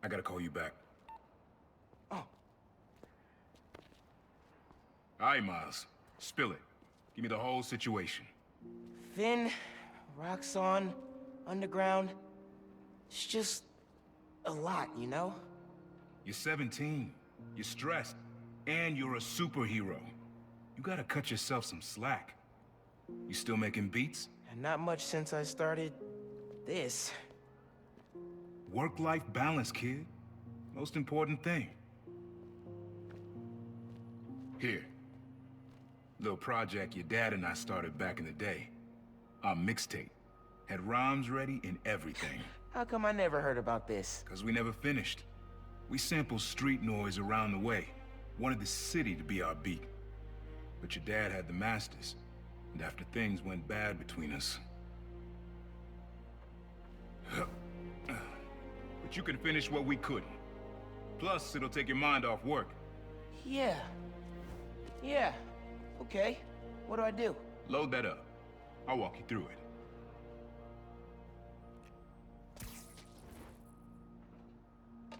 I gotta call you back. Oh. All right, Miles. Spill it. Give me the whole situation. Finn, Roxxon, Underground. It's just a lot, you know? You're 17. You're stressed. And you're a superhero. You gotta cut yourself some slack. You still making beats? And not much since I started this. Work-life balance, kid. Most important thing. Here. Little project your dad and I started back in the day. Our mixtape. Had rhymes ready and everything. How come I never heard about this? 'Cause we never finished. We sampled street noise around the way. Wanted the city to be our beat. But your dad had the masters. And after things went bad between us... But you can finish what we couldn't. Plus, it'll take your mind off work. Yeah. Yeah. Okay. What do I do? Load that up. I'll walk you through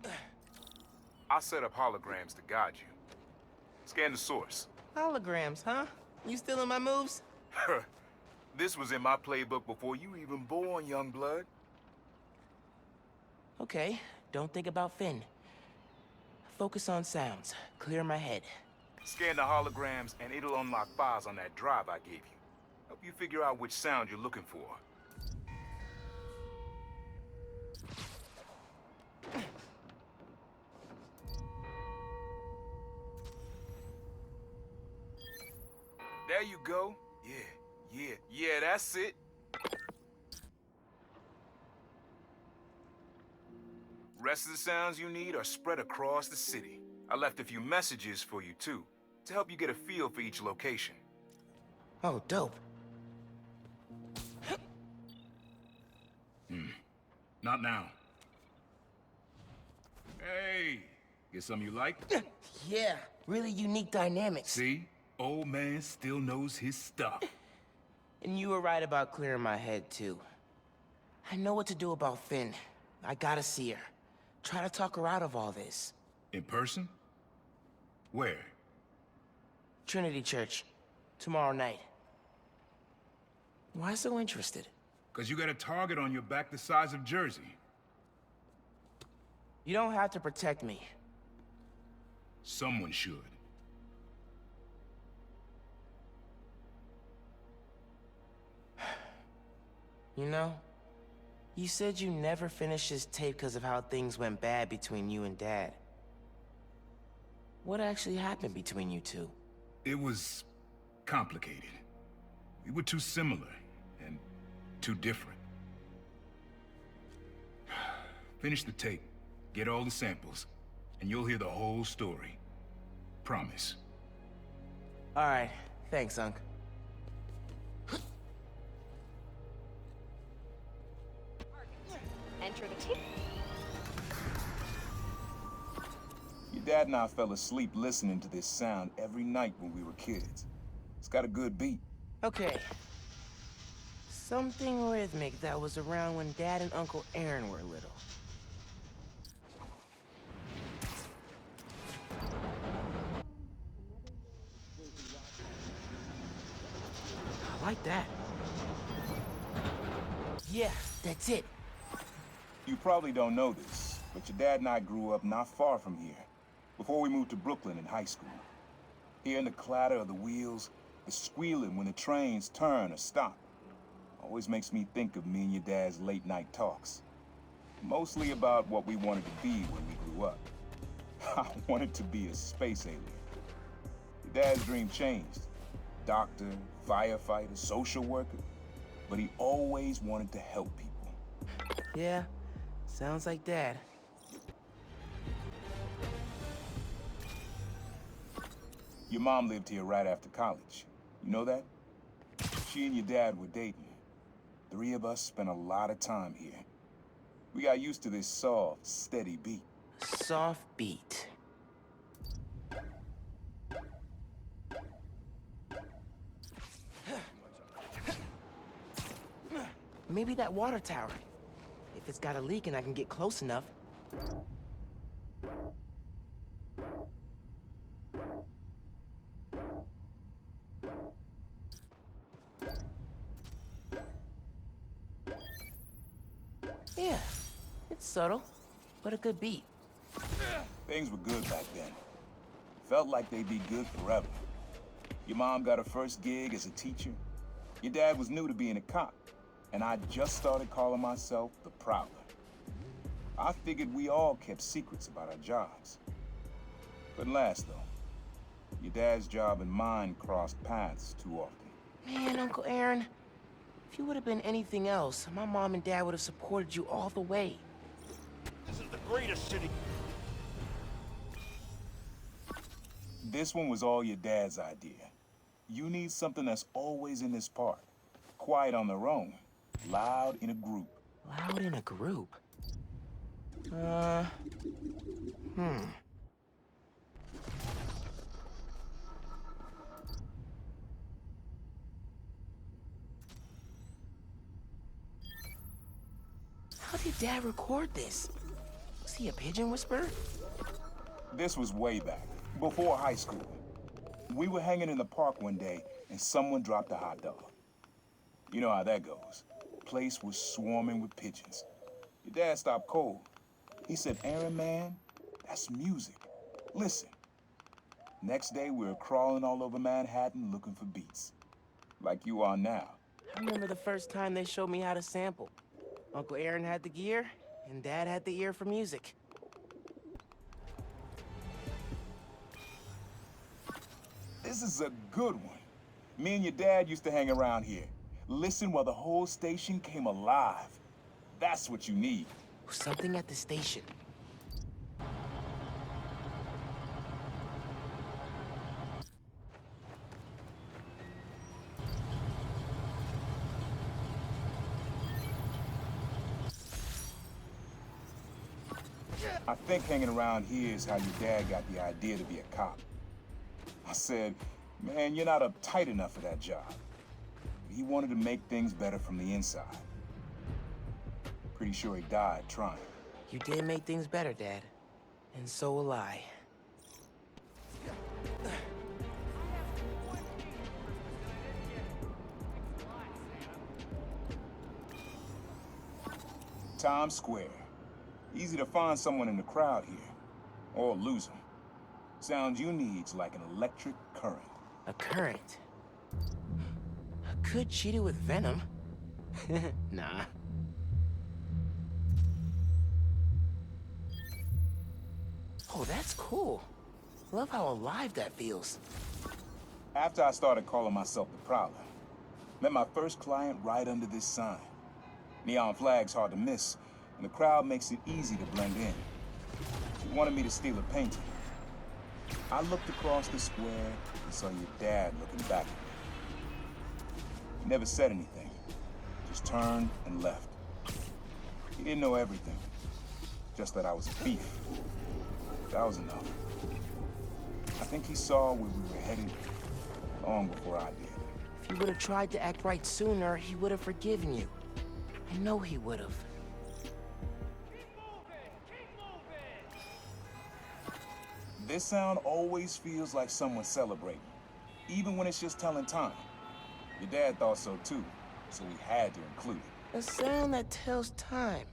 it. I'll set up holograms to guide you. Scan the source. Holograms, huh? You stealing my moves? This was in my playbook before you even born, young blood. Okay. Don't think about Finn. Focus on sounds. Clear my head. Scan the holograms and it'll unlock files on that drive I gave you. Help you figure out which sound you're looking for. There you go. Yeah, that's it. Rest of the sounds you need are spread across the city. I left a few messages for you, too, to help you get a feel for each location. Oh, dope. Not now. Hey, get something you like? Yeah, really unique dynamics. See? Old man still knows his stuff. And you were right about clearing my head, too. I know what to do about Finn. I gotta see her. Try to talk her out of all this. In person? Where? Trinity Church. Tomorrow night. Why so interested? 'Cause you got a target on your back the size of Jersey. You don't have to protect me. Someone should. You know, you said you never finished this tape because of how things went bad between you and Dad. What actually happened between you two? It was complicated. We were too similar and too different. Finish the tape, get all the samples, and you'll hear the whole story. Promise. All right, thanks, Unc. Enter the tape. Your dad and I fell asleep listening to this sound every night when we were kids. It's got a good beat. Okay. Something rhythmic that was around when Dad and Uncle Aaron were little. I like that. Yeah, that's it. You probably don't know this, but your dad and I grew up not far from here, before we moved to Brooklyn in high school. Hearing the clatter of the wheels, the squealing when the trains turn or stop, always makes me think of me and your dad's late-night talks. Mostly about what we wanted to be when we grew up. I wanted to be a space alien. Your dad's dream changed. Doctor, firefighter, social worker. But he always wanted to help people. Yeah, sounds like Dad. Your mom lived here right after college. You know that? She and your dad were dating. 3 of us spent a lot of time here. We got used to this soft, steady beat. Soft beat. Maybe that water tower. If it's got a leak and I can get close enough. Yeah, it's subtle, but a good beat. Things were good back then. Felt like they'd be good forever. Your mom got her first gig as a teacher. Your dad was new to being a cop, and I just started calling myself the Prowler. I figured we all kept secrets about our jobs. Couldn't last, though. Your dad's job and mine crossed paths too often. Man, Uncle Aaron, if you would have been anything else, my mom and dad would have supported you all the way. This is the greatest city. This one was all your dad's idea. You need something that's always in this park. Quiet on their own. Loud in a group. Loud in a group? How did Dad record this? Was he a pigeon whisperer? This was way back, before high school. We were hanging in the park one day, and someone dropped a hot dog. You know how that goes. Place was swarming with pigeons. Your dad stopped cold. He said, "Aaron, man, that's music. Listen." Next day, we were crawling all over Manhattan looking for beats. Like you are now. I remember the first time they showed me how to sample. Uncle Aaron had the gear, and Dad had the ear for music. This is a good one. Me and your dad used to hang around here. Listen while the whole station came alive. That's what you need. Something at the station. I think hanging around here is how your dad got the idea to be a cop. I said, "Man, you're not uptight enough for that job." He wanted to make things better from the inside. Pretty sure he died trying. You did make things better, Dad. And so will I. Times Square. Easy to find someone in the crowd here. Or lose them. Sounds you need's like an electric current. A current. I could cheat it with venom. Nah. Oh, that's cool. Love how alive that feels. After I started calling myself the Prowler, met my first client right under this sign. Neon flag's hard to miss, and the crowd makes it easy to blend in. She wanted me to steal a painting. I looked across the square and saw your dad looking back at me. He never said anything, just turned and left. He didn't know everything, just that I was a thief. That was enough. I think he saw where we were headed long before I did. If you would have tried to act right sooner, he would have forgiven you. I know he would have. This sound always feels like someone celebrating, even when it's just telling time. Your dad thought so too, so we had to include it. A sound that tells time.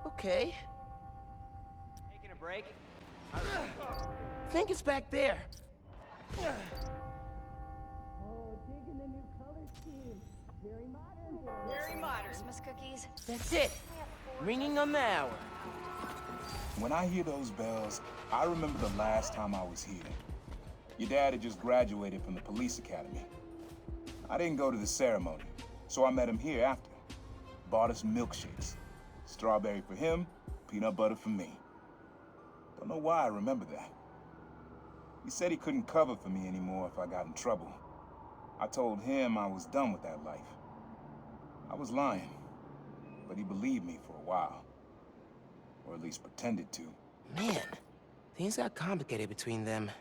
Okay. Taking a break? I think it's back there. Oh, digging the new color scheme. Very modern. Very modern. Christmas cookies. That's it. Ringing on the hour. When I hear those bells, I remember the last time I was here. Your dad had just graduated from the police academy. I didn't go to the ceremony, so I met him here after. Bought us milkshakes. Strawberry for him, peanut butter for me. Don't know why I remember that. He said he couldn't cover for me anymore if I got in trouble. I told him I was done with that life. I was lying, but he believed me for a while. Or at least pretended to. Man, things got complicated between them.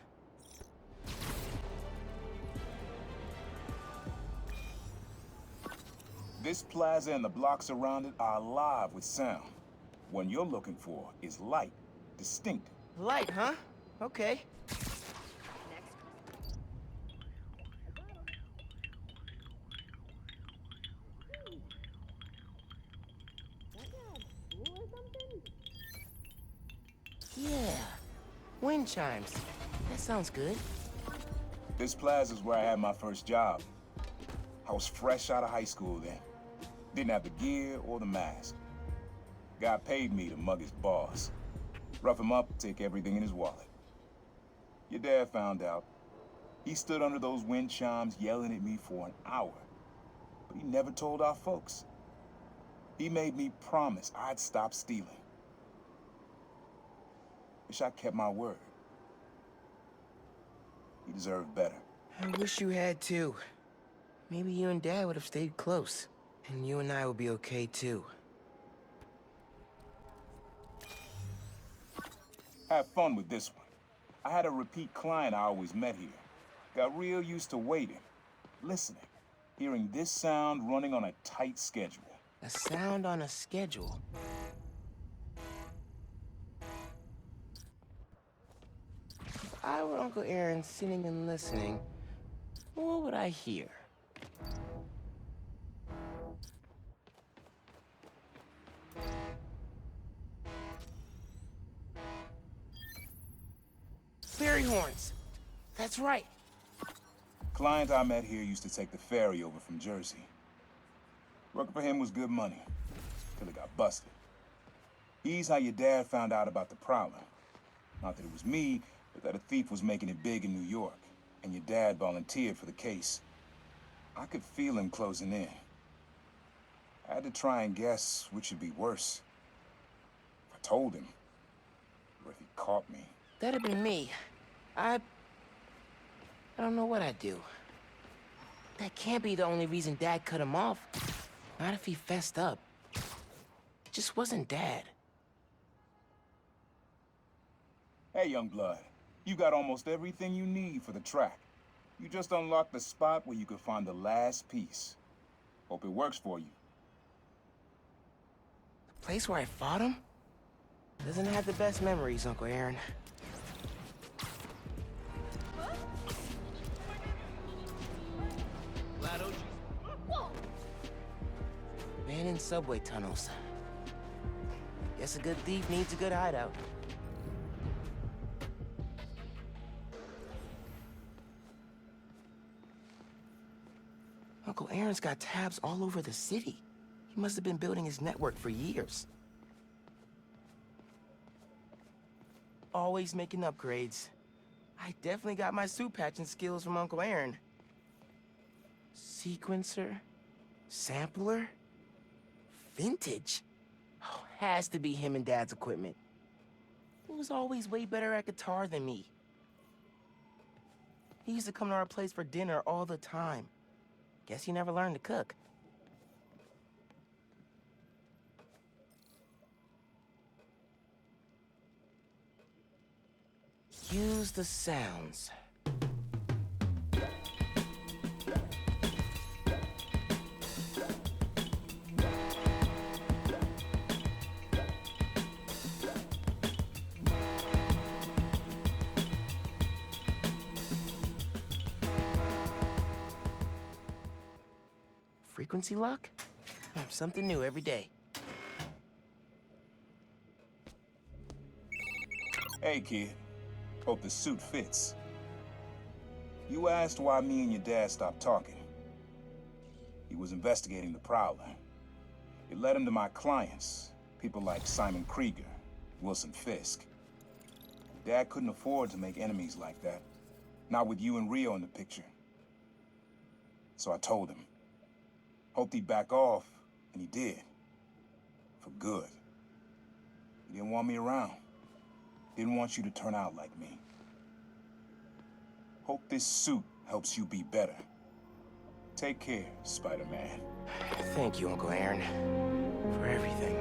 This plaza and the blocks around it are alive with sound. What you're looking for is light, distinctive. Light, huh? Okay. Yeah. Wind chimes. That sounds good. This plaza's where I had my first job. I was fresh out of high school then. Didn't have the gear or the mask. Guy paid me to mug his boss. Rough him up, take everything in his wallet. Your dad found out. He stood under those wind chimes yelling at me for an hour. But he never told our folks. He made me promise I'd stop stealing. Wish I kept my word. He deserved better. I wish you had too. Maybe you and Dad would have stayed close. And you and I would be okay too. Have fun with this one. I had a repeat client I always met here. Got real used to waiting, listening, hearing this sound running on a tight schedule. A sound on a schedule. If I were Uncle Aaron sitting and listening, what would I hear? Fairy horns. That's right. Client I met here used to take the ferry over from Jersey. Working for him was good money, till he got busted. He's how your dad found out about the Prowler. Not that it was me, but that a thief was making it big in New York, and your dad volunteered for the case. I could feel him closing in. I had to try and guess which would be worse. If I told him, or if he caught me. That'd be me. I don't know what I'd do. That can't be the only reason Dad cut him off. Not if he fessed up. It just wasn't Dad. Hey, young blood. You got almost everything you need for the track. You just unlocked the spot where you could find the last piece. Hope it works for you. The place where I fought him? Doesn't have the best memories, Uncle Aaron. Abandoned subway tunnels. Guess a good thief needs a good hideout. Uncle Aaron's got tabs all over the city. He must have been building his network for years. Always making upgrades. I definitely got my suit patching skills from Uncle Aaron. Sequencer? Sampler? Vintage? Oh, has to be him and Dad's equipment. He was always way better at guitar than me. He used to come to our place for dinner all the time. Guess he never learned to cook. Use the sounds. Frequency lock? Something new every day. Hey, kid. Hope the suit fits. You asked why me and your dad stopped talking. He was investigating the Prowler. It led him to my clients, people like Simon Krieger, Wilson Fisk. Dad couldn't afford to make enemies like that. Not with you and Rio in the picture. So I told him. Hoped he'd back off, and he did. For good. He didn't want me around. Didn't want you to turn out like me. Hope this suit helps you be better. Take care, Spider-Man. Thank you, Uncle Aaron, for everything.